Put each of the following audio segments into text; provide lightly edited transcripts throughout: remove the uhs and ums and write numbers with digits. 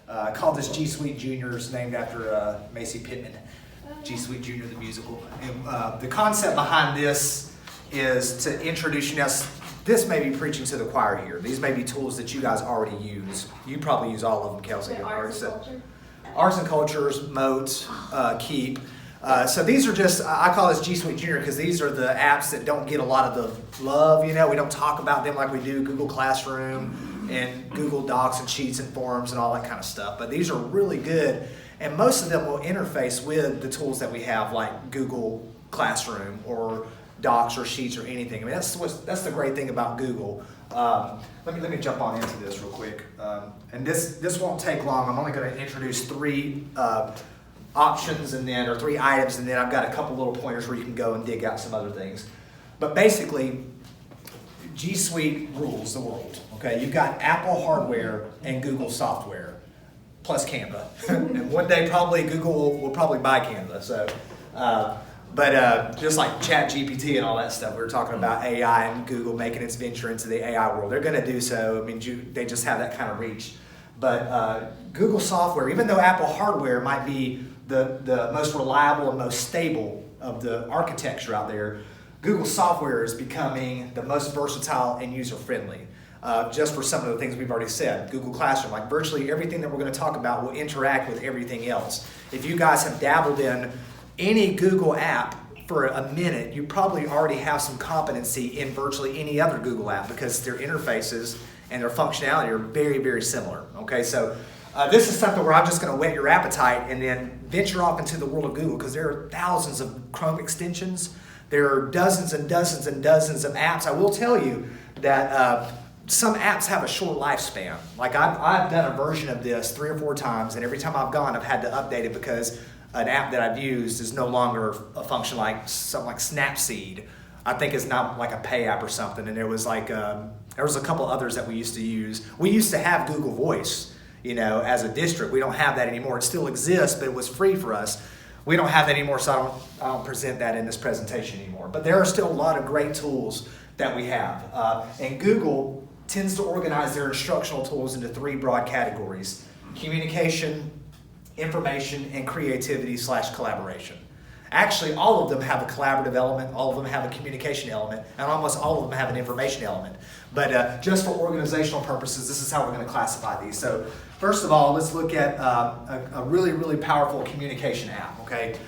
I called this G Suite Juniors, named after Macy Pittman, G Suite Junior the musical. And the concept behind this is to introduce you. Now, this may be preaching to the choir here. These may be tools that you guys already use. You probably use all of them, Kelsey. Arts and culture. Arts and cultures, Moat, Keep. So these are just, I call this G Suite Junior because these are the apps that don't get a lot of the love. You know, we don't talk about them like we do Google Classroom and Google Docs and Sheets and Forms and all that kind of stuff. But these are really good, and most of them will interface with the tools that we have, like Google Classroom or Docs or Sheets or anything. I mean, that's the great thing about Google. Let me jump on into this real quick. And this won't take long. I'm only going to introduce three options or three items, and then I've got a couple little pointers where you can go and dig out some other things. But basically, G Suite rules the world. Okay, you've got Apple hardware and Google software, plus Canva. And one day probably Google will probably buy Canva. So, but just like ChatGPT and all that stuff, we were talking about AI and Google making its venture into the AI world. They're going to do so. I mean, they just have that kind of reach. But Google software, even though Apple hardware might be the most reliable and most stable of the architecture out there, Google software is becoming the most versatile and user-friendly. Just for some of the things we've already said. Google Classroom, like virtually everything that we're going to talk about will interact with everything else. If you guys have dabbled in any Google app for a minute, you probably already have some competency in virtually any other Google app because their interfaces and their functionality are very, very similar. Okay, so this is something where I'm just going to whet your appetite and then venture off into the world of Google, because there are thousands of Chrome extensions. There are dozens and dozens and dozens of apps. I will tell you that some apps have a short lifespan. Like I've done a version of this 3 or 4 times, and every time I've gone, I've had to update it because an app that I've used is no longer a function like something like Snapseed. I think it's not like a pay app or something. And there was a couple others that we used to use. We used to have Google Voice, you know, as a district. We don't have that anymore. It still exists, but it was free for us. We don't have that anymore, so I don't present that in this presentation anymore. But there are still a lot of great tools that we have. And Google tends to organize their instructional tools into 3 broad categories: communication, information, and creativity/collaboration. Actually, all of them have a collaborative element, all of them have a communication element, and almost all of them have an information element. But just for organizational purposes, this is how we're going to classify these. So first of all, let's look at a really, really powerful communication app, okay?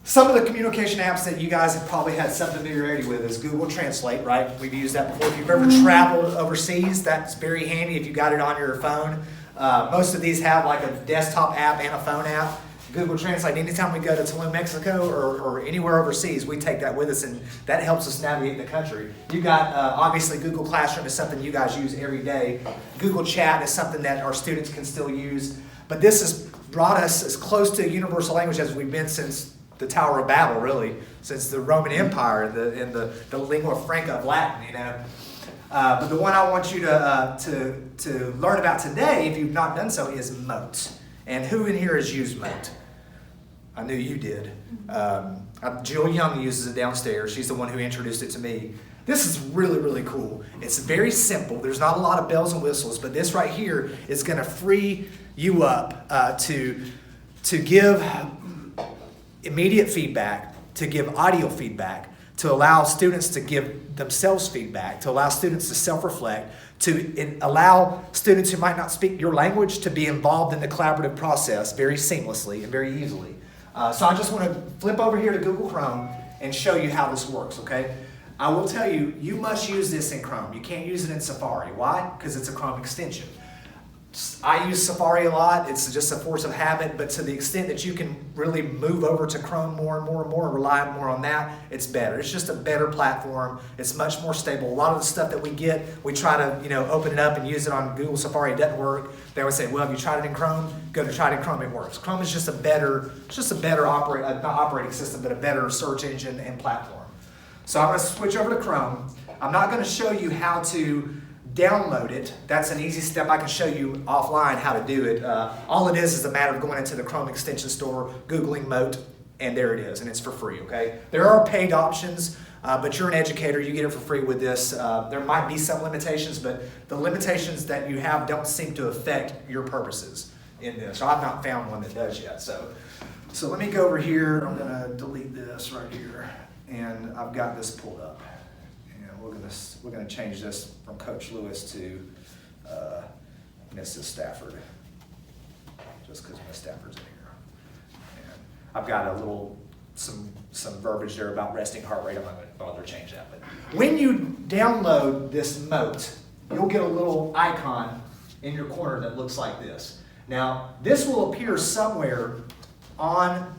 Some of the communication apps that you guys have probably had some familiarity with is Google Translate, right? We've used that before. If you've ever traveled overseas, that's very handy if you got it on your phone. Most of these have like a desktop app and a phone app. Google Translate, anytime we go to Tulum, Mexico, or anywhere overseas, we take that with us, and that helps us navigate the country. You got, obviously, Google Classroom is something you guys use every day. Google Chat is something that our students can still use. But this has brought us as close to a universal language as we've been since the Tower of Babel, really, since the Roman Empire and the lingua franca of Latin, you know. But the one I want you to learn about today, if you've not done so, is Moat. And who in here has used Moat? I knew you did. Jill Young uses it downstairs. She's the one who introduced it to me. This is really, really cool. It's very simple. There's not a lot of bells and whistles, but this right here is going to free you up to give immediate feedback, to give audio feedback, to allow students to give themselves feedback, to allow students to self-reflect, to allow students who might not speak your language to be involved in the collaborative process very seamlessly and very easily. So I just want to flip over here to Google Chrome and show you how this works, okay? I will tell you, you must use this in Chrome. You can't use it in Safari. Why? Because it's a Chrome extension. I use Safari a lot. It's just a force of habit, but to the extent that you can really move over to Chrome more and more and more, rely more on that, it's better. It's just a better platform. It's much more stable. A lot of the stuff that we get, we try to open it up and use it on Google Safari. It doesn't work. They always say, well, have you tried it in Chrome? Go to try it in Chrome. It works. Chrome is just a better not operating system, but a better search engine and platform. So I'm going to switch over to Chrome. I'm not going to show you how to download it. That's an easy step. I can show you offline how to do it. All it is a matter of going into the Chrome extension store, Googling Moat, and there it is, and it's for free, okay? There are paid options, but you're an educator. You get it for free with this. There might be some limitations, but the limitations that you have don't seem to affect your purposes. in this. So I've not found one that does yet. So let me go over here. I'm gonna delete this right here, and I've got this pulled up. And we're gonna change this from Coach Lewis to Mrs. Stafford, just because Miss Stafford's in here. And I've got a little some verbiage there about resting heart rate. I'm not going to bother to change that. But when you download this moat, you'll get a little icon in your corner that looks like this. Now, this will appear somewhere on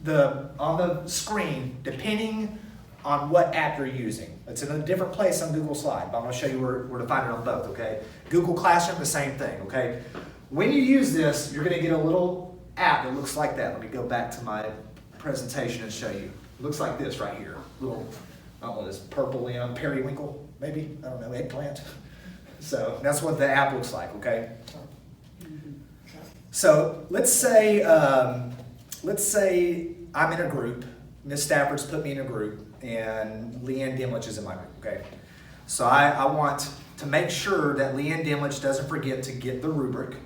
the screen depending on what app you're using. It's in a different place on Google Slide, but I'm going to show you where to find it on both, okay? Google Classroom, the same thing, okay? When you use this, you're going to get a little app that looks like that. Let me go back to my presentation and show you. It looks like this right here. Little, I don't know, this purple periwinkle, maybe? I don't know, eggplant. So that's what the app looks like, okay? So let's say I'm in a group. Miss Stafford's put me in a group, and Leanne Dimlich is in my group, okay? So I want to make sure that Leanne Dimlich doesn't forget to get the rubric,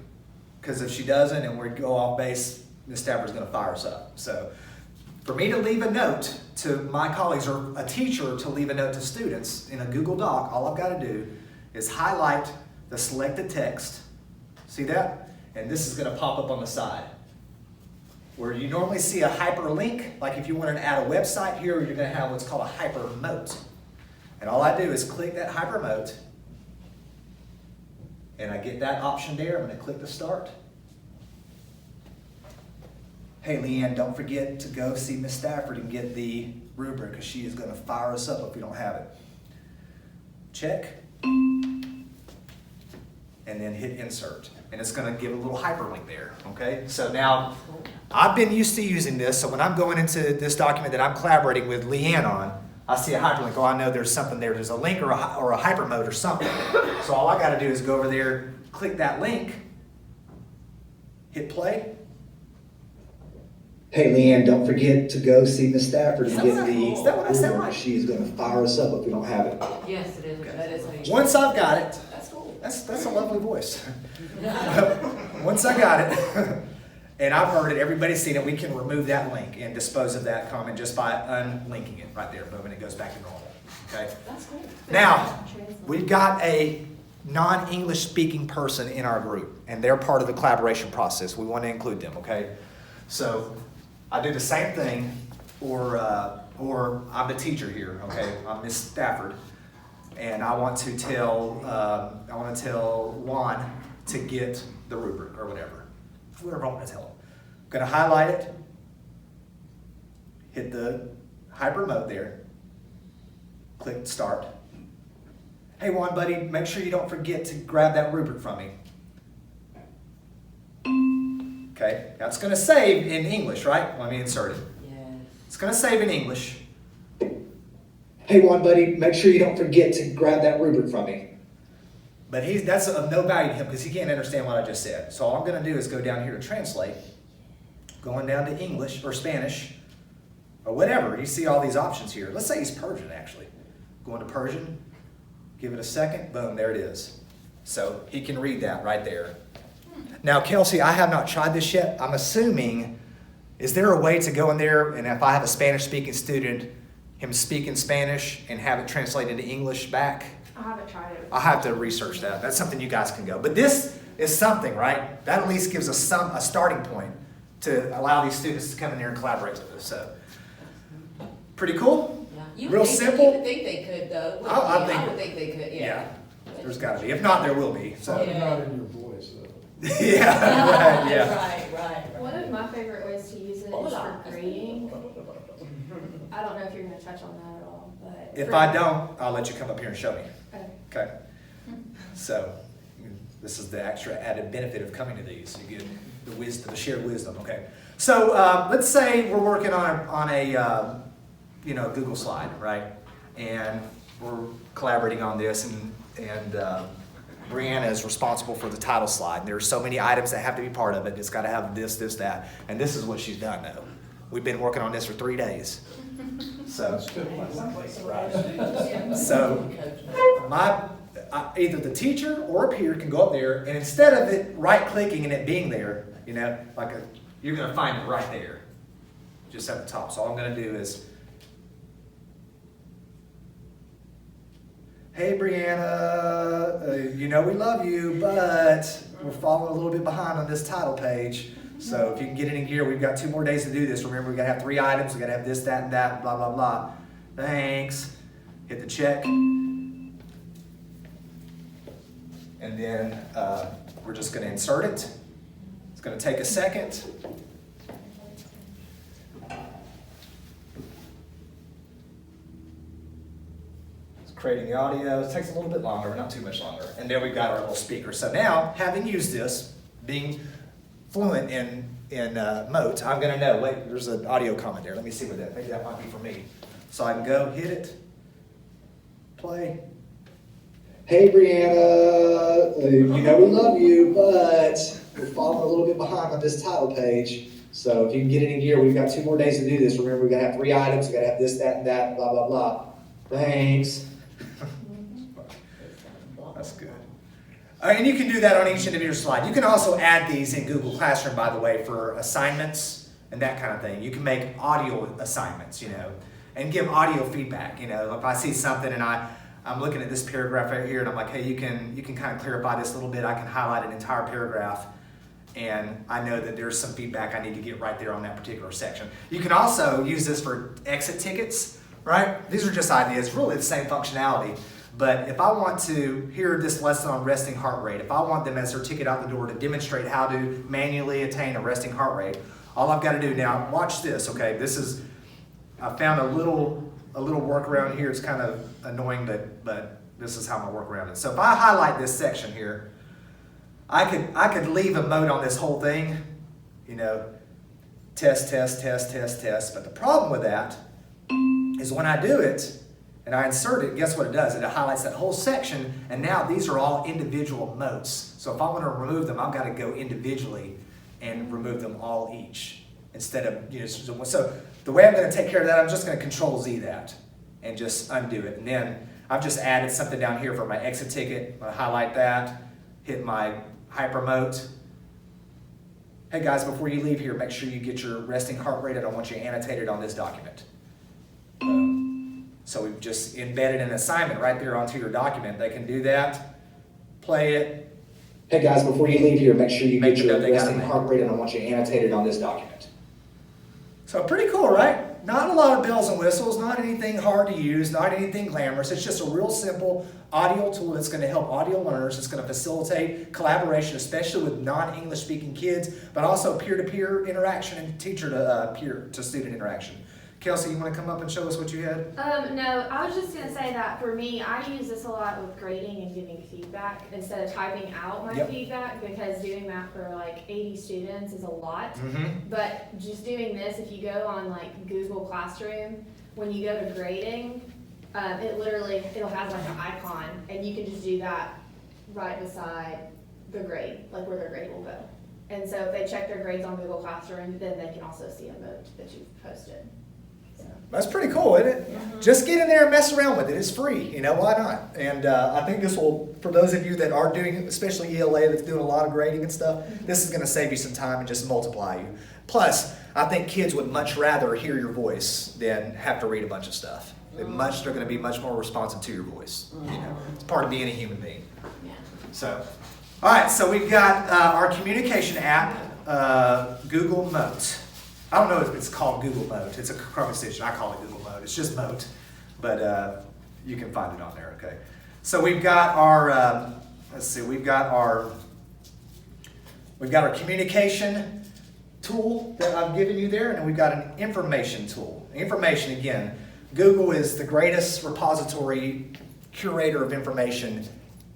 because if she doesn't and we go off base, Miss Stafford's going to fire us up. So for me to leave a note to my colleagues, or a teacher to leave a note to students in a Google Doc, all I've got to do is highlight the selected text. See that? And this is going to pop up on the side. Where you normally see a hyperlink, like if you want to add a website, here you're going to have what's called a hypermote. And all I do is click that hypermote, and I get that option there. I'm going to click to start. Hey, Leanne, don't forget to go see Miss Stafford and get the rubric, because she is going to fire us up if we don't have it. Check. And then hit insert. And it's going to give a little hyperlink there, okay? So now, I've been used to using this, so when I'm going into this document that I'm collaborating with Leanne on, I see a hyperlink. Oh, I know there's something there. There's a link or a hypermode or something. So all I got to do is go over there, click that link, hit play. Hey, Leanne, don't forget to go see Miss Stafford and get the... Is that what I said right? She's going to fire us up if we don't have it. Yes, it is. Okay. That is how you... Once I've got it, that's cool. That's a lovely voice. Once I got it, and I've heard it, everybody's seen it, we can remove that link and dispose of that comment just by unlinking it right there. Boom, and it goes back to normal. Okay? That's cool. Now, we've got a non-English speaking person in our group, and they're part of the collaboration process. We want to include them, okay? So I do the same thing, or I'm the teacher here, okay? I'm Miss Stafford, and I want to tell Juan to get the rubric or whatever I want to tell him. I'm going to highlight it, hit the hyper mode there, click start. Hey Juan, buddy, make sure you don't forget to grab that rubric from me. Okay, now it's going to save in English, right? Let me insert it. Yes. It's going to save in English. Hey Juan, buddy, make sure you don't forget to grab that rubric from me. But that's of no value to him because he can't understand what I just said. So all I'm going to do is go down here to translate, going down to English or Spanish or whatever. You see all these options here. Let's say he's Persian, actually. Going to Persian, give it a second, boom, there it is. So he can read that right there. Now, Kelsey, I have not tried this yet. I'm assuming, is there a way to go in there and if I have a Spanish-speaking student, him speak in Spanish and have it translated into English back? I haven't tried it. I'll have to research that. That's something you guys can go. But this is something, right? That at least gives us a starting point to allow these students to come in here and collaborate with us. So, pretty cool? Yeah. Real simple. You would think they could, though. I would think they could, yeah. There's got to be. If not, there will be. So. Probably not in your voice, though. Yeah, right, yeah. Right. One of my favorite ways to use it is for grading. I don't know if you're going to touch on that at all, but If I don't, I'll let you come up here and show me. Okay. So, this is the extra added benefit of coming to these. You get the wisdom, the shared wisdom. Okay. So let's say we're working on a Google slide, right? And we're collaborating on this, and Brianna is responsible for the title slide. And there are so many items that have to be part of it. It's got to have this, that, and this is what she's done now. We've been working on this for 3 days. So my either the teacher or a peer can go up there, and instead of it right-clicking and it being there, you know, you're going to find it right there, just at the top. So all I'm going to do is, hey, Brianna, you know we love you, but we're falling a little bit behind on this title page. So if you can get it in gear, we've got 2 more days to do this. Remember, we've got to have 3 items. We've got to have this, that, and that, blah, blah, blah. Thanks. Hit the check. And then we're just going to insert it. It's going to take a second. It's creating the audio. It takes a little bit longer, but not too much longer. And then we've got our little speaker. So now, having used this, being fluent in Moat, I'm going to know, wait, there's an audio comment there. Let me see what that, maybe that might be for me. So I can go, hit it, play. Hey, Brianna, you know we love you, but we're falling a little bit behind on this title page. So if you can get it in gear, we've got 2 more days to do this. Remember, we've got to have 3 items. We've got to have this, that, and that, blah, blah, blah. Thanks. That's good. And you can do that on each individual slide. You can also add these in Google Classroom, by the way, for assignments and that kind of thing. You can make audio assignments, you know, and give audio feedback. You know, if I see something and I'm looking at this paragraph right here and I'm like, hey, you can kind of clarify this a little bit. I can highlight an entire paragraph, and I know that there's some feedback I need to get right there on that particular section. You can also use this for exit tickets, right? These are just ideas, really the same functionality. But if I want to hear this lesson on resting heart rate, if I want them as their ticket out the door to demonstrate how to manually attain a resting heart rate, all I've got to do now, watch this, okay? I found a little workaround here. It's kind of annoying, but this is how I'm gonna work around it. So if I highlight this section here, I could leave a mode on this whole thing, you know, test, test, test, test, test. But the problem with that is when I do it, and I insert it, guess what it does? It highlights that whole section, and now these are all individual motes. So if I want to remove them, I've got to go individually and remove them all each. Instead of, you know, so the way I'm going to take care of that, I'm just going to Control-Z that and just undo it. And then I've just added something down here for my exit ticket. I'm going to highlight that, hit my hypermote. Hey guys, before you leave here, make sure you get your resting heart rate. I don't want you annotated on this document. So we've just embedded an assignment right there onto your document. They can do that, play it. Hey guys, before you leave here, make sure you get your resting heart rate, and I want you annotated on this document. So pretty cool, right? Not a lot of bells and whistles, not anything hard to use, not anything glamorous. It's just a real simple audio tool that's going to help audio learners. It's going to facilitate collaboration, especially with non-English speaking kids, but also peer-to-peer interaction and teacher-to-peer-to-student interaction. Kelsey, you want to come up and show us what you had? No, I was just going to say that for me, I use this a lot with grading and giving feedback instead of typing out my feedback, because doing that for like 80 students is a lot. Mm-hmm. But just doing this, if you go on like Google Classroom, when you go to grading, it'll have like an icon, and you can just do that right beside the grade, like where their grade will go. And so if they check their grades on Google Classroom, then they can also see a note that you've posted. That's pretty cool, isn't it? Mm-hmm. Just get in there and mess around with it. It's free, you know, why not? And I think this will, for those of you that are doing, especially ELA that's doing a lot of grading and stuff, this is going to save you some time and just multiply you. Plus, I think kids would much rather hear your voice than have to read a bunch of stuff. They're going to be much more responsive to your voice. You know, it's part of being a human being. Yeah. So, all right, so we've got our communication app, Google Moat. I don't know if it's called Google Moat. It's a Chrome extension. I call it Google Moat. It's just Moat, but you can find it on there. Okay. So we've got our we've got our communication tool that I've given you there, and then we've got an information tool. Information, again, Google is the greatest repository curator of information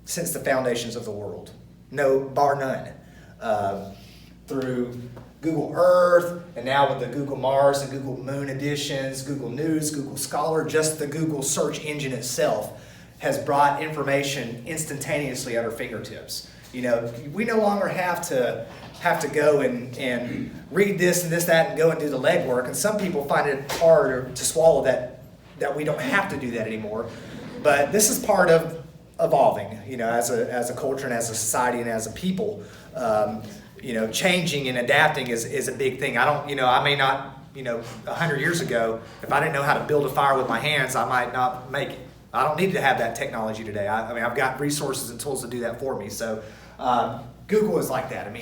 since the foundations of the world. No, bar none. Through Google Earth, and now with the Google Mars and Google Moon editions, Google News, Google Scholar, just the Google search engine itself has brought information instantaneously at our fingertips. You know, we no longer have to go and read this and this, that, and go and do the legwork. And some people find it hard to swallow that we don't have to do that anymore. But this is part of evolving, as a culture and as a society and as a people. Changing and adapting is a big thing. I may not, 100 years ago, if I didn't know how to build a fire with my hands, I might not make it. I don't need to have that technology today. I've got resources and tools to do that for me. So Google is like that.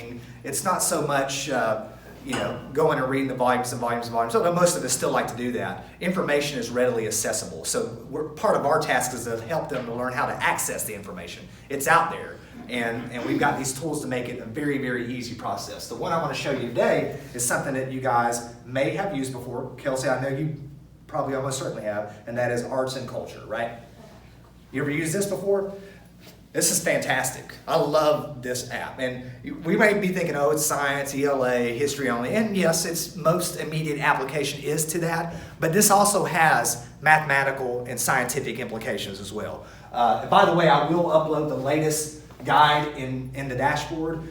It's not so much, going and reading the volumes and volumes and volumes. Although most of us still like to do that. Information is readily accessible. So part of our task is to help them to learn how to access the information. It's out there. And we've got these tools to make it a very, very easy process. The one I want to show you today is something that you guys may have used before. Kelsey, I know you probably almost certainly have, and that is arts and culture, right? You ever used this before? This is fantastic. I love this app. And we might be thinking, it's science, ELA, history only. And yes, its most immediate application is to that. But this also has mathematical and scientific implications as well. By the way, I will upload the latest guide in the dashboard.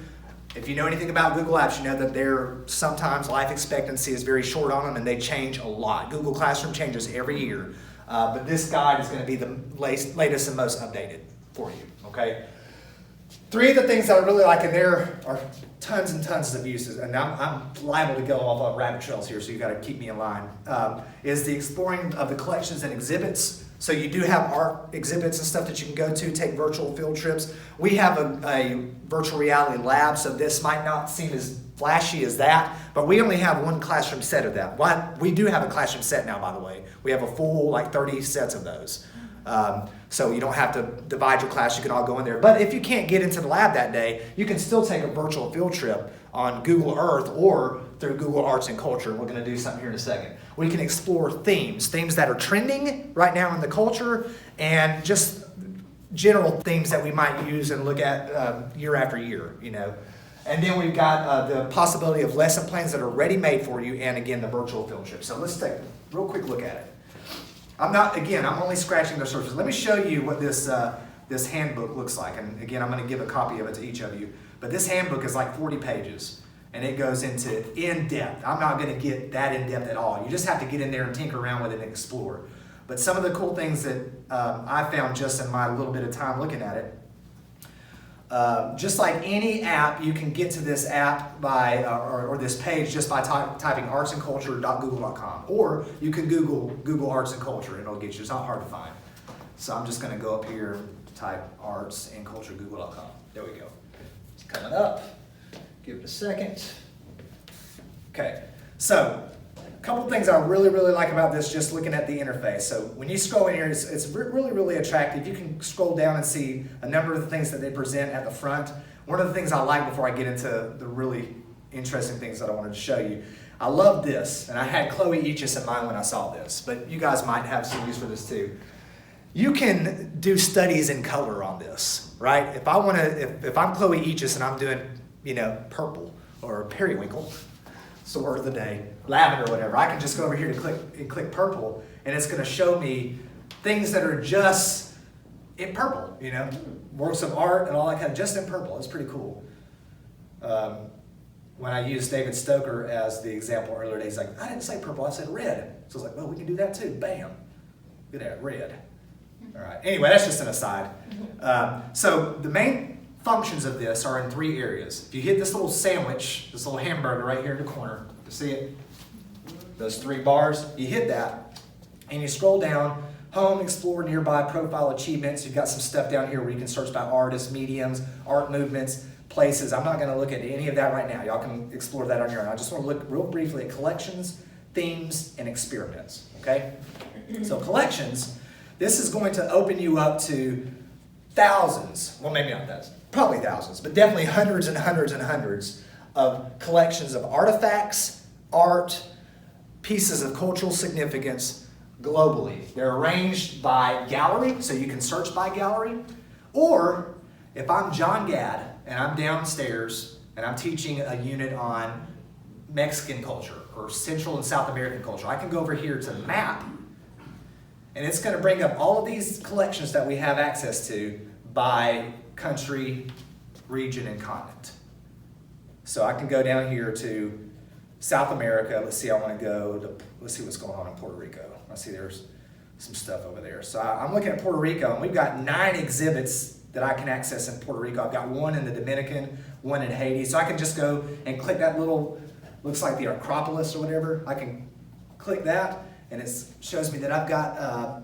If you know anything about Google Apps, you know that sometimes life expectancy is very short on them and they change a lot. Google Classroom changes every year. But this guide is going to be the latest and most updated for you, okay? 3 of the things that I really like, and there are tons and tons of uses, and I'm liable to go off on rabbit trails here, so you got to keep me in line, is the exploring of the collections and exhibits. So you do have art exhibits and stuff that you can go to, take virtual field trips. We have a virtual reality lab, so this might not seem as flashy as that, but we only have one classroom set of that. We do have a classroom set now, by the way. We have a full 30 sets of those. So you don't have to divide your class, you can all go in there. But if you can't get into the lab that day, you can still take a virtual field trip on Google Earth or through Google Arts and Culture. We're going to do something here in a second. We can explore themes that are trending right now in the culture, and just general themes that we might use and look at year after year, And then we've got the possibility of lesson plans that are ready-made for you, and again, the virtual field trip. So let's take a real quick look at it. I'm only scratching the surface. Let me show you what this handbook looks like. And again, I'm going to give a copy of it to each of you. But this handbook is 40 pages, and it goes into in-depth. I'm not going to get that in-depth at all. You just have to get in there and tinker around with it and explore. But some of the cool things that I found just in my little bit of time looking at it, just like any app, you can get to this app by or this page just by typing artsandculture.google.com, or you can Google Arts and Culture and it'll get you. It's not hard to find. So I'm just going to go up here, type arts and culture google.com. There we go. It's coming up. Give it a second. Okay, so a couple things I really, really like about this, just looking at the interface. So when you scroll in here, it's really, really attractive. You can scroll down and see a number of the things that they present at the front. One of the things I like before I get into the really interesting things that I wanted to show you, I love this, and I had Chloe Aegis in mind when I saw this, but you guys might have some use for this too. You can do studies in color on this, right? If I'm Chloe Aegis and I'm doing, purple or periwinkle, it's the word of the day, lavender or whatever, I can just go over here and click purple, and it's going to show me things that are just in purple, works of art and all that kind of, just in purple. It's pretty cool. When I used David Stoker as the example earlier today, he's like, I didn't say purple, I said red. So I was like, well, we can do that too. Bam. Look at that, red. All right. Anyway, that's just an aside. So the main functions of this are in 3 areas. If you hit this little sandwich, this little hamburger right here in the corner, you see it? Those 3 bars, you hit that, and you scroll down, home, explore nearby, profile achievements. You've got some stuff down here where you can search by artists, mediums, art movements, places. I'm not going to look at any of that right now. Y'all can explore that on your own. I just want to look real briefly at collections, themes, and experiments, okay? So collections, this is going to open you up to thousands, well maybe not thousands, probably thousands, but definitely hundreds and hundreds and hundreds of collections of artifacts, art, pieces of cultural significance globally. They're arranged by gallery, so you can search by gallery. Or if I'm John Gadd and I'm downstairs and I'm teaching a unit on Mexican culture or Central and South American culture, I can go over here to map, and it's going to bring up all of these collections that we have access to by country, region, and continent. So I can go down here to South America. Let's see, I want to go to, let's see what's going on in Puerto Rico. I see there's some stuff over there. So I'm looking at Puerto Rico, and we've got 9 exhibits that I can access in Puerto Rico. I've got one in the Dominican, one in Haiti. So I can just go and click that little, looks like the Acropolis or whatever. I can click that, and it shows me that I've got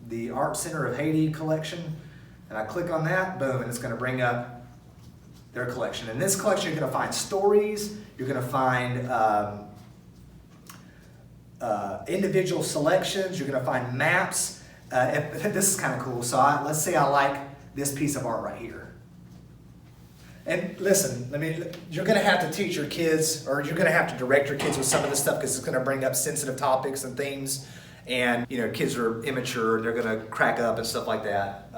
the Art Center of Haiti collection. And I click on that, boom, and it's going to bring up their collection. In this collection, you're going to find stories. You're going to find individual selections. You're going to find maps. This is kind of cool. So let's say I like this piece of art right here. And listen, you're going to have to teach your kids, or you're going to have to direct your kids with some of this stuff, because it's going to bring up sensitive topics and themes. And, kids are immature, they're going to crack up and stuff like that.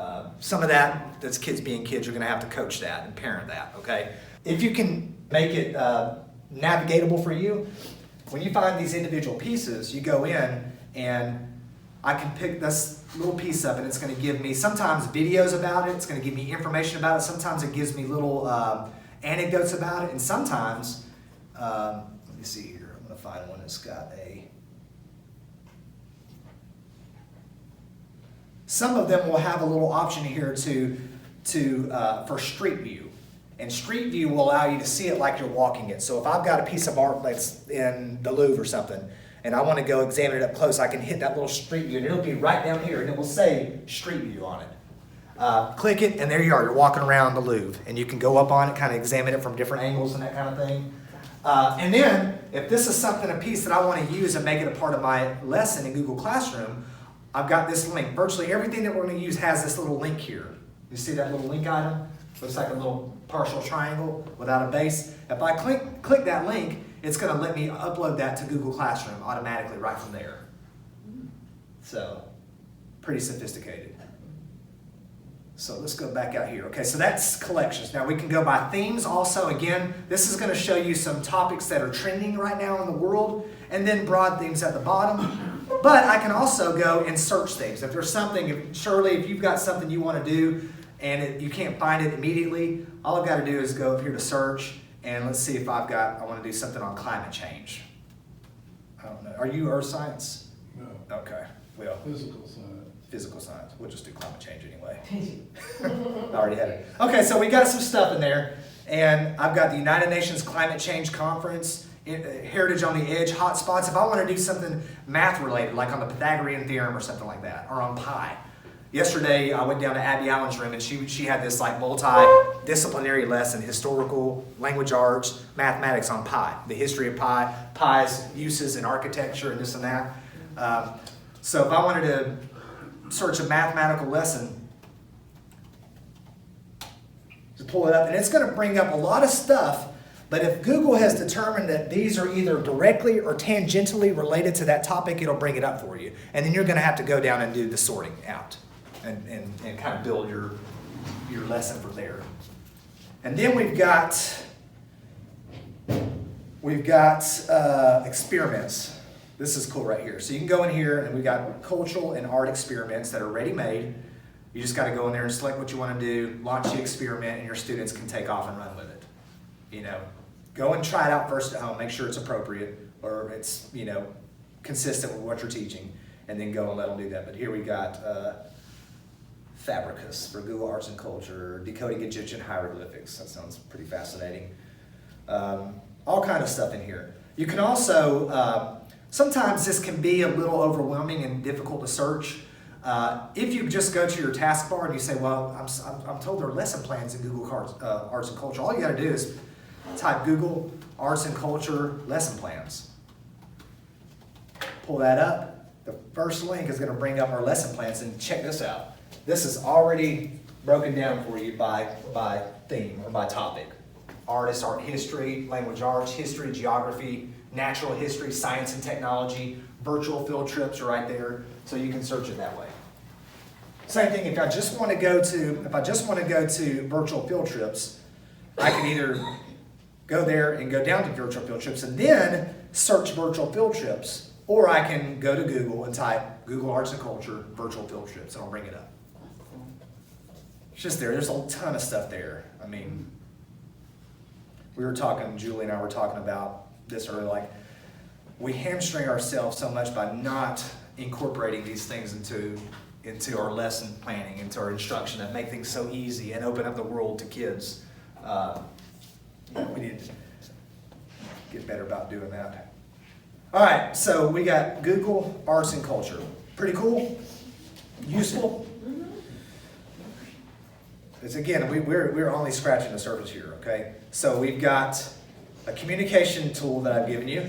Some of that's kids being kids, you're going to have to coach that and parent that, okay? If you can make it navigatable for you, when you find these individual pieces, you go in and I can pick this little piece up, and it's going to give me sometimes videos about it, it's going to give me information about it, sometimes it gives me little anecdotes about it, and sometimes, let me see here, I'm going to find one that's got some of them will have a little option here for Street View. And Street View will allow you to see it like you're walking it. So if I've got a piece of art that's in the Louvre or something, and I want to go examine it up close, I can hit that little Street View, and it'll be right down here, and it will say Street View on it. Click it, and there you are. You're walking around the Louvre, and you can go up on it, kind of examine it from different angles and that kind of thing. And then, if this is a piece that I want to use and make it a part of my lesson in Google Classroom, I've got this link. Virtually everything that we're going to use has this little link here. You see that little link item? Looks like a little partial triangle without a base. If I click that link, it's going to let me upload that to Google Classroom automatically right from there. So, pretty sophisticated. So let's go back out here. Okay, so that's collections. Now we can go by themes also. Again, this is going to show you some topics that are trending right now in the world, and then broad themes at the bottom. But I can also go and search things. If there's something, Shirley, if you've got something you want to do and you can't find it immediately, all I've got to do is go up here to search, and let's see if I want to do something on climate change. I don't know. Are you earth science? No, Okay. Well, physical science. physical science. We'll just do climate change anyway. I already had it. Okay, so we got some stuff in there, and I've got the United Nations Climate Change Conference, Heritage on the Edge, hotspots. If I want to do something math related, like on the Pythagorean theorem or something like that, or on pi. Yesterday, I went down to Abby Allen's room, and she had this like multi-disciplinary lesson, historical, language arts, mathematics on pi, the history of pi, pi's uses in architecture and this and that. So if I wanted to search a mathematical lesson, just pull it up, and it's going to bring up a lot of stuff. But if Google has determined that these are either directly or tangentially related to that topic, it'll bring it up for you. And then you're going to have to go down and do the sorting out and kind of build your lesson from there. And then we've got experiments. This is cool right here. So you can go in here, and we've got cultural and art experiments that are ready-made. You just got to go in there and select what you want to do, launch the experiment, and your students can take off and run with it. Go and try it out first at home. Make sure it's appropriate, or it's, consistent with what you're teaching, and then go and let them do that. But here we got Fabricus for Google Arts and Culture, decoding Egyptian hieroglyphics. That sounds pretty fascinating. All kind of stuff in here. You can also, sometimes this can be a little overwhelming and difficult to search. If you just go to your taskbar and you say, well, I'm told there are lesson plans in Google Arts and Culture. All you got to do is type Google Arts and Culture lesson plans. Pull that up. The first link is going to bring up our lesson plans, and check this out. This is already broken down for you by theme or by topic. Artists, art history, language arts, history, geography, natural history, science and technology, virtual field trips are right there, so you can search it that way. Same thing, if I just want to go to virtual field trips, I can either go there and go down to virtual field trips and then search virtual field trips, or I can go to Google and type Google Arts and Culture virtual field trips, and I'll bring it up. It's just there. There's a ton of stuff there. I mean, Julie and I were talking about this earlier, like, we hamstring ourselves so much by not incorporating these things into our lesson planning, into our instruction, that make things so easy and open up the world to kids. We need to get better about doing that. All right, so we got Google Arts and Culture. Pretty cool? Useful? It's, again, we're only scratching the surface here, okay? So we've got a communication tool that I've given you,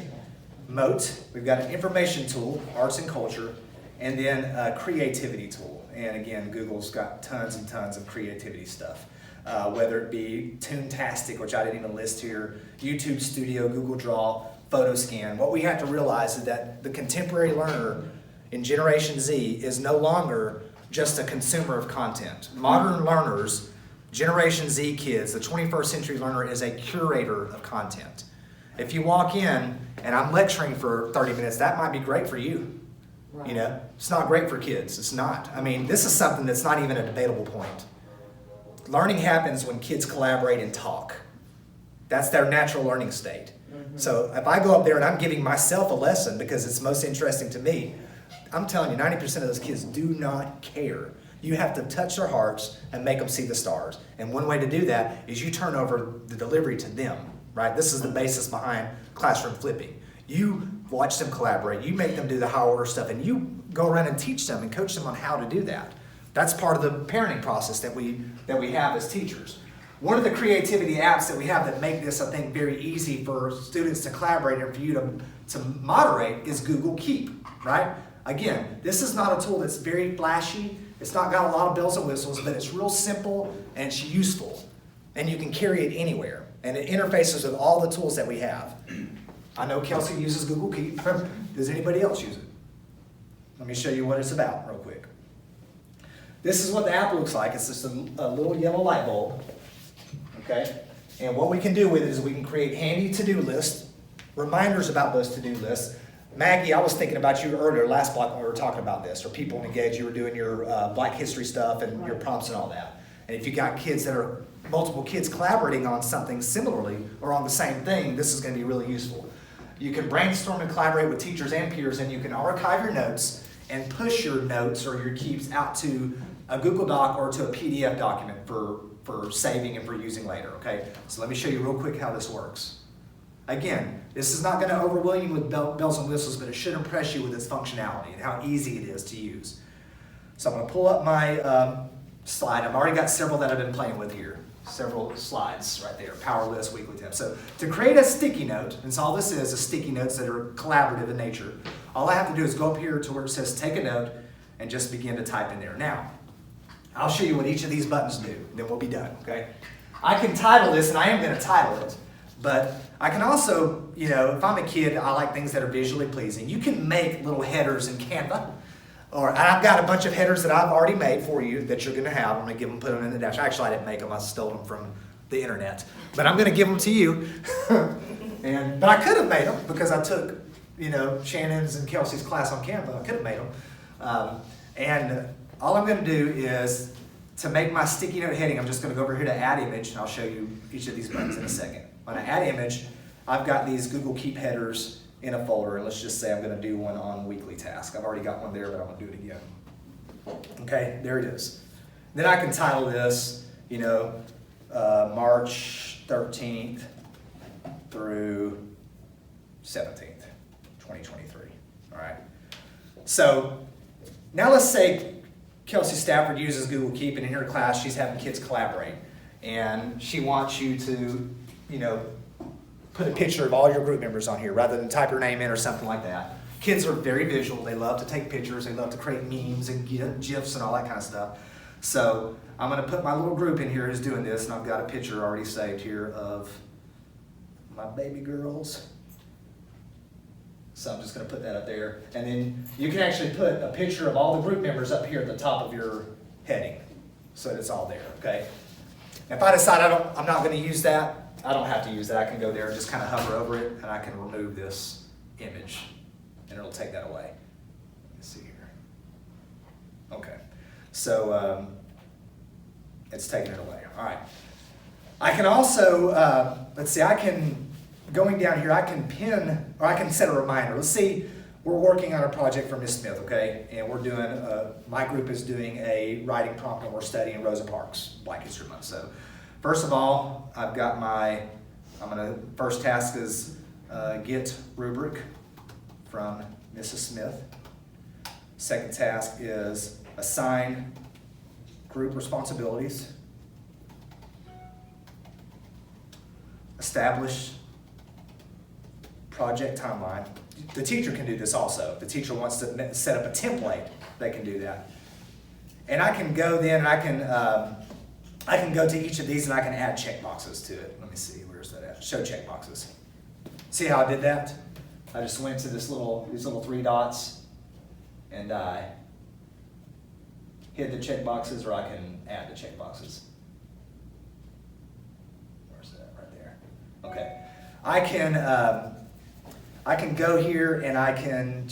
Moat. We've got an information tool, Arts and Culture, and then a creativity tool. And again, Google's got tons and tons of creativity stuff. Whether it be Toontastic, which I didn't even list here, YouTube Studio, Google Draw, PhotoScan. What we have to realize is that the contemporary learner in Generation Z is no longer just a consumer of content. Modern learners, Generation Z kids, the 21st century learner is a curator of content. If you walk in and I'm lecturing for 30 minutes, that might be great for you. Right. You know, it's not great for kids. It's not. I mean, this is something that's not even a debatable point. Learning happens when kids collaborate and talk. That's their natural learning state. So if I go up there and I'm giving myself a lesson because it's most interesting to me, I'm telling you, 90% of those kids do not care. You have to touch their hearts and make them see the stars. And one way to do that is you turn over the delivery to them, right? This is the basis behind classroom flipping. You watch them collaborate, you make them do the higher order stuff, and you go around and teach them and coach them on how to do that. That's part of the parenting process that we have as teachers. One of the creativity apps that we have that make this, I think, very easy for students to collaborate and for you to moderate is Google Keep, right? Again, this is not a tool that's very flashy. It's not got a lot of bells and whistles, but it's real simple and it's useful. And you can carry it anywhere. And it interfaces with all the tools that we have. I know Kelsey uses Google Keep. Does anybody else use it? Let me show you what it's about real quick. This is what the app looks like. It's just a little yellow light bulb. Okay? And what we can do with it is we can create handy to-do lists, reminders about those to-do lists. Maggie, I was thinking about you earlier, last block when we were talking about this, or people engaged, you were doing your Black History stuff and your prompts and all that. And if you got kids that are, multiple kids collaborating on something similarly or on the same thing, this is going to be really useful. You can brainstorm and collaborate with teachers and peers, and you can archive your notes and push your notes or your keeps out to a Google Doc or to a PDF document for saving and for using later, okay? So let me show you real quick how this works. Again, this is not going to overwhelm you with bells and whistles, but it should impress you with its functionality and how easy it is to use. So I'm going to pull up my slide. I've already got several that I've been playing with here. Several slides right there, power list, weekly tips. So to create a sticky note, and so all this is sticky notes that are collaborative in nature, all I have to do is go up here to where it says take a note and just begin to type in there. Now, I'll show you what each of these buttons do, then we'll be done, okay? I can title this, and I am going to title it, but I can also, you know, if I'm a kid, I like things that are visually pleasing. You can make little headers in Canva. Or I've got a bunch of headers that I've already made for you that you're going to have. I'm going to give them, put them in the dash. Actually, I didn't make them. I stole them from the internet. But I'm going to give them to you. But I could have made them because I took, you know, Shannon's and Kelsey's class on Canva. I could have made them. And all I'm going to do is to make my sticky note heading, I'm just going to go over here to add image, and I'll show you each of these buttons in a second. When I add image, I've got these Google Keep headers in a folder, and let's just say I'm going to do one on weekly task. I've already got one there, but I'm going to do it again. Okay, there it is. Then I can title this, you know, March 13th through 17th, 2023. All right. So now let's say Kelsey Stafford uses Google Keep, and in her class she's having kids collaborate, and she wants you to, you know, put a picture of all your group members on here rather than type your name in or something like that. Kids are very visual. They love to take pictures. They love to create memes and GIFs and all that kind of stuff. So I'm going to put my little group in here who's doing this, and I've got a picture already saved here of my baby girls. So I'm just going to put that up there. And then you can actually put a picture of all the group members up here at the top of your heading so that it's all there, okay? If I decide I'm not going to use that, I don't have to use that. I can go there and just kind of hover over it, and I can remove this image, and it'll take that away. Let's see here. Okay. So it's taking it away. All right. I can also, let's see, going down here, I can pin, or I can set a reminder. Let's see, we're working on a project for Miss Smith, okay? And we're doing, my group is doing a writing prompt and we're studying Rosa Parks, Black History Month. So first of all, I've got first task is get rubric from Mrs. Smith. Second task is assign group responsibilities. Establish project timeline. The teacher can do this also. If the teacher wants to set up a template, they can do that. And I can go then and I can go to each of these and I can add checkboxes to it. Let me see, where's that at? Show checkboxes. See how I did that? I just went to these little 3 dots and I hit the checkboxes, or I can add the checkboxes. Where's that? Right there. Okay. I can go here and I can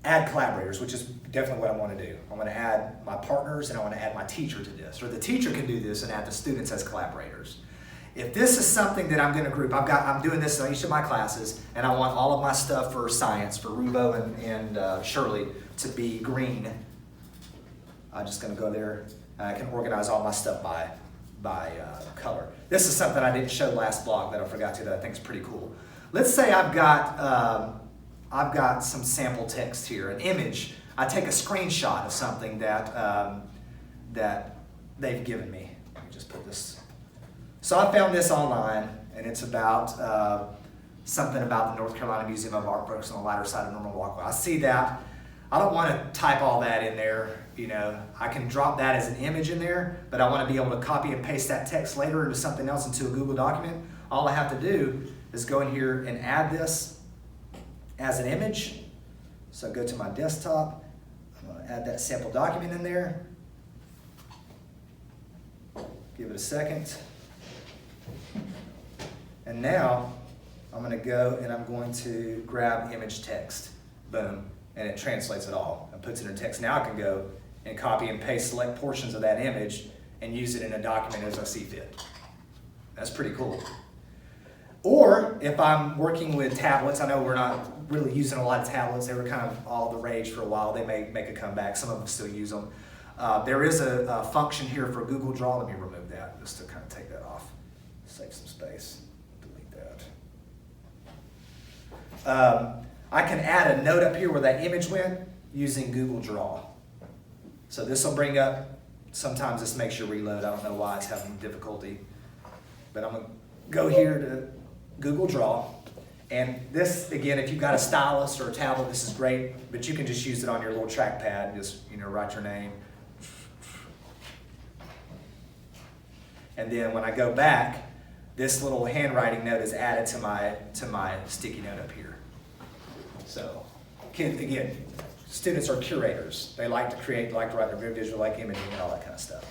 add collaborators, which is definitely what I want to do. I want to add my partners and I want to add my teacher to this. Or the teacher can do this and add the students as collaborators. If this is something that I'm going to group, I'm doing this in each of my classes, and I want all of my stuff for science, for Rubo and Shirley, to be green. I'm just going to go there and I can organize all my stuff by color. This is something I didn't show last blog that I forgot to, that I think is pretty cool. Let's say I've got some sample text here, an image. I take a screenshot of something that they've given me. Let me just put this. So I found this online, and it's about something about the North Carolina Museum of Art Works on the lighter side of Norman Walkway. I see that. I don't want to type all that in there. You know, I can drop that as an image in there, but I want to be able to copy and paste that text later into something else, into a Google document. All I have to do is go in here and add this as an image. So I go to my desktop. I'm going to add that sample document in there. Give it a second. And now I'm going to go and I'm going to grab image text. Boom. And it translates it all and puts it in text. Now I can go and copy and paste select portions of that image and use it in a document as I see fit. That's pretty cool. Or if I'm working with tablets, I know we're not really using a lot of tablets. They were kind of all the rage for a while. They may make a comeback. Some of them still use them. There is a function here for Google Draw. Let me remove that just to kind of take that off. Save some space. Delete that. I can add a note up here where that image went using Google Draw. So this will bring up, sometimes this makes you reload. I don't know why it's having difficulty. But I'm going to go here to Google Draw. And this, again, if you've got a stylus or a tablet, this is great. But you can just use it on your little trackpad and just, write your name. And then when I go back, this little handwriting note is added to my sticky note up here. So, again, students are curators. They like to create, like to write their visual, like imaging and all that kind of stuff.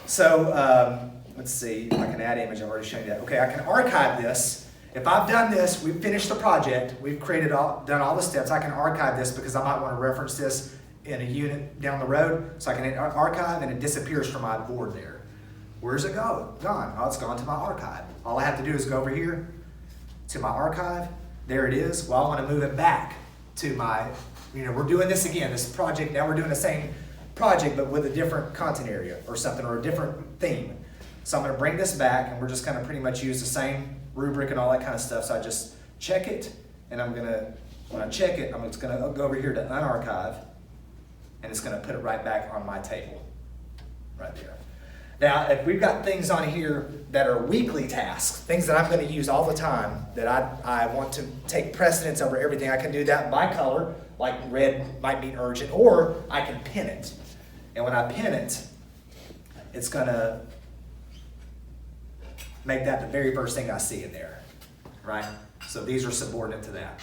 So, let's see, I can add image, I've already shown you that. Okay, I can archive this. If I've done this, we've finished the project, we've done all the steps, I can archive this because I might want to reference this in a unit down the road. So I can hit archive and it disappears from my board there. Where's it go? Gone. Oh, it's gone to my archive. All I have to do is go over here to my archive. There it is. Well, I want to move it back to my, we're doing this again, this project. Now we're doing the same project, but with a different content area or something, or a different theme. So I'm going to bring this back, and we're just going to pretty much use the same rubric and all that kind of stuff. So I just check it, and when I check it, I'm just going to go over here to unarchive, and it's going to put it right back on my table, right there. Now, if we've got things on here that are weekly tasks, things that I'm going to use all the time, that I want to take precedence over everything, I can do that by color, like red might be urgent, or I can pin it. And when I pin it, it's going to make that the very first thing I see in there, right? So these are subordinate to that.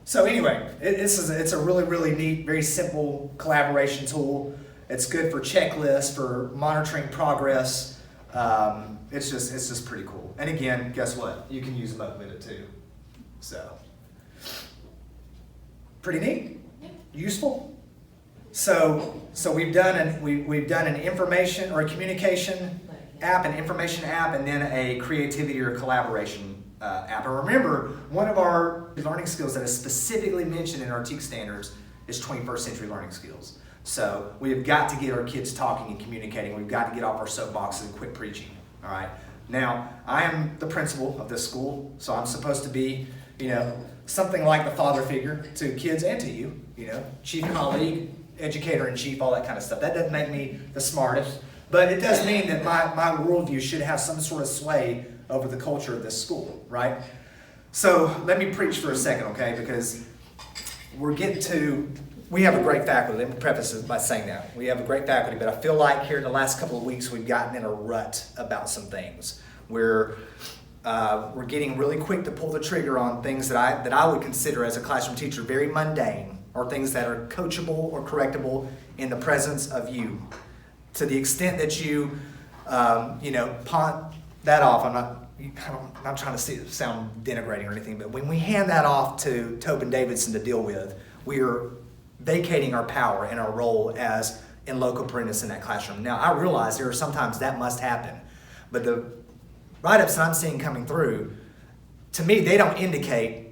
So anyway, it's a really, really neat, very simple collaboration tool. It's good for checklists, for monitoring progress. It's just pretty cool. And again, guess what? You can use Mote with it too. So pretty neat, useful. So we've done an information or a communication app, an information app, and then a creativity or collaboration app. And remember, one of our learning skills that is specifically mentioned in our TEAC standards is 21st century learning skills. So we've got to get our kids talking and communicating. We've got to get off our soapboxes and quit preaching, all right? Now, I am the principal of this school, so I'm supposed to be, something like the father figure to kids and to you, chief colleague, educator-in-chief, all that kind of stuff. That doesn't make me the smartest, but it does mean that my worldview should have some sort of sway over the culture of this school, right? So let me preach for a second, okay? Because we have a great faculty. Let me preface this by saying that. We have a great faculty, but I feel like here in the last couple of weeks we've gotten in a rut about some things. We're getting really quick to pull the trigger on things that I would consider as a classroom teacher very mundane, or things that are coachable or correctable in the presence of you. To the extent that you, pawn that off, I'm not trying to sound denigrating or anything, but when we hand that off to Tobin Davidson to deal with, we are vacating our power and our role as in loco parentis in that classroom. Now, I realize there are sometimes that must happen, but the write-ups that I'm seeing coming through, to me, they don't indicate,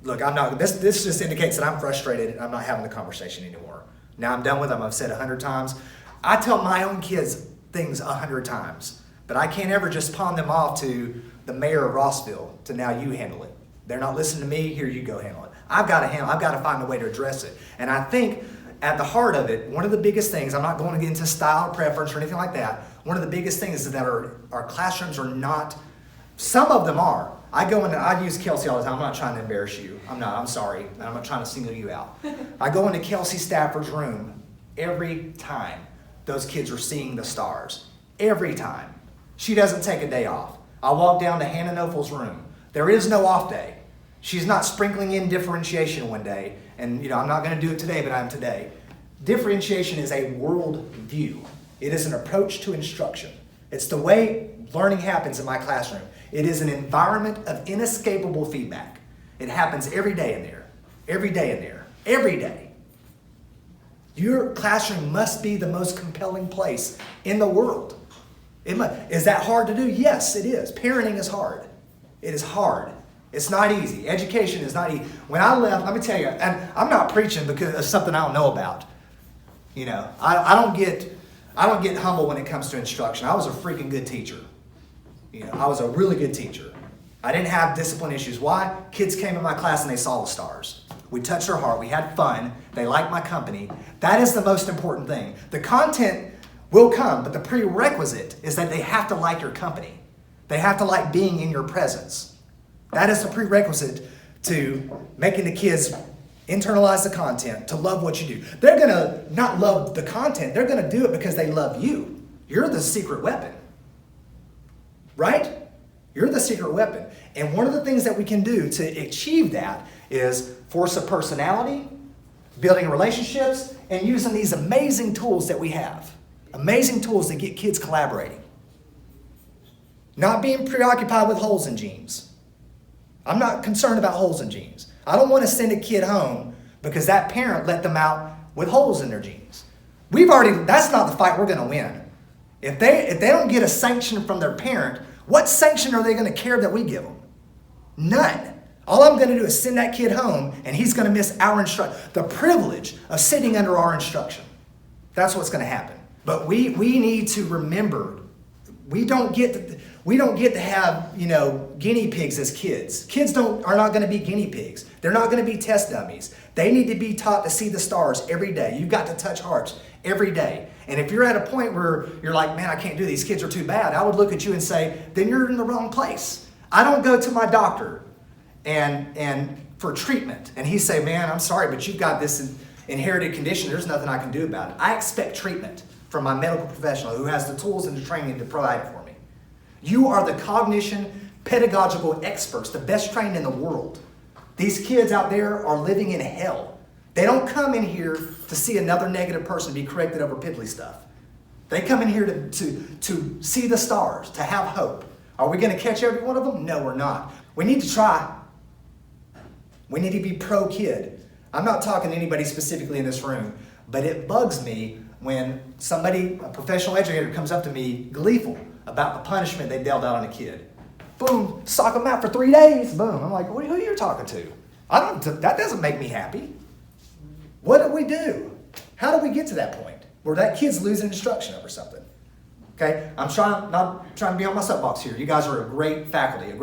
look, this just indicates that I'm frustrated and I'm not having the conversation anymore. Now I'm done with them. I've said 100 times. I tell my own kids things 100 times, but I can't ever just pawn them off to the mayor of Rossville to now you handle it. They're not listening to me, here you go handle it. I've got to find a way to address it. And I think at the heart of it, one of the biggest things, I'm not going to get into style preference or anything like that, one of the biggest things is that our classrooms are not, some of them are. I use Kelsey all the time. I'm not trying to embarrass you. I'm sorry. I'm not trying to single you out. I go into Kelsey Stafford's room every time those kids are seeing the stars. Every time. She doesn't take a day off. I walk down to Hannah Noffel's room. There is no off day. She's not sprinkling in differentiation one day. And I'm not going to do it today, but I am today. Differentiation is a world view. It is an approach to instruction. It's the way learning happens in my classroom. It is an environment of inescapable feedback. It happens every day in there. Every day in there. Every day. Your classroom must be the most compelling place in the world. Is that hard to do? Yes, it is. Parenting is hard. It is hard. It's not easy. Education is not easy. When I left, let me tell you, and I'm not preaching because it's something I don't know about. I don't get humble when it comes to instruction. I was a freaking good teacher. I was a really good teacher. I didn't have discipline issues. Why? Kids came in my class and they saw the stars. We touched their heart. We had fun. They liked my company. That is the most important thing. The content will come, but the prerequisite is that they have to like your company. They have to like being in your presence. That is the prerequisite to making the kids internalize the content, to love what you do. They're going to not love the content. They're going to do it because they love you. You're the secret weapon. Right? You're the secret weapon. And one of the things that we can do to achieve that is force of personality, building relationships, and using these amazing tools that we have. Amazing tools that get kids collaborating. Not being preoccupied with holes in jeans. I'm not concerned about holes in jeans. I don't want to send a kid home because that parent let them out with holes in their jeans. That's not the fight we're going to win. If they don't get a sanction from their parent, what sanction are they going to care that we give them? None. All I'm going to do is send that kid home and he's going to miss our instruction. The privilege of sitting under our instruction. That's what's going to happen. But we need to remember, we don't get to have, guinea pigs as kids. Kids are not going to be guinea pigs. They're not going to be test dummies. They need to be taught to see the stars every day. You've got to touch hearts every day. And if you're at a point where you're like, man, I can't do these kids are too bad, I would look at you and say, then you're in the wrong place. I don't go to my doctor and for treatment and he say, man, I'm sorry, but you've got this inherited condition. There's nothing I can do about it. I expect treatment from my medical professional who has the tools and the training to provide it for me. You are the cognition pedagogical experts, the best trained in the world. These kids out there are living in hell. They don't come in here to see another negative person be corrected over piddly stuff. They come in here to see the stars, to have hope. Are we going to catch every one of them? No, we're not. We need to try. We need to be pro-kid. I'm not talking to anybody specifically in this room, but it bugs me when a professional educator comes up to me gleeful about the punishment they dealt out on a kid. Boom, sock them out for 3 days. Boom. I'm like, who are you talking to? That doesn't make me happy. What do we do? How do we get to that point where that kid's losing instruction over something? Okay, not trying to be on my soapbox here. You guys are a great faculty.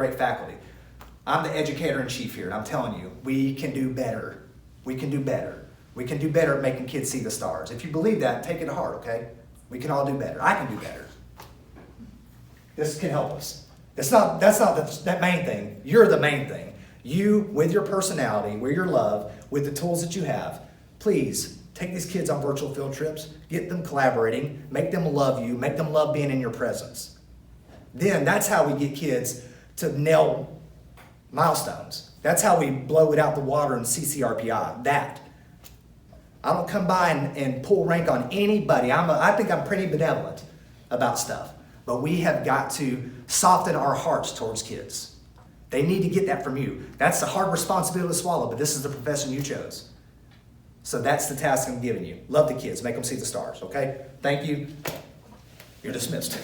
I'm the educator in chief here, and I'm telling you, we can do better. We can do better. We can do better at making kids see the stars. If you believe that, take it to heart, okay? We can all do better. I can do better. This can help us. That's not that main thing. You're the main thing. You, with your personality, with your love, with the tools that you have, please take these kids on virtual field trips, get them collaborating, make them love you, make them love being in your presence. Then that's how we get kids to nail milestones. That's how we blow it out the water in CCRPI. That. I don't come by and pull rank on anybody. I think I'm pretty benevolent about stuff. But we have got to soften our hearts towards kids. They need to get that from you. That's a hard responsibility to swallow, but this is the profession you chose. So that's the task I'm giving you. Love the kids. Make them see the stars, okay? Thank you. You're dismissed.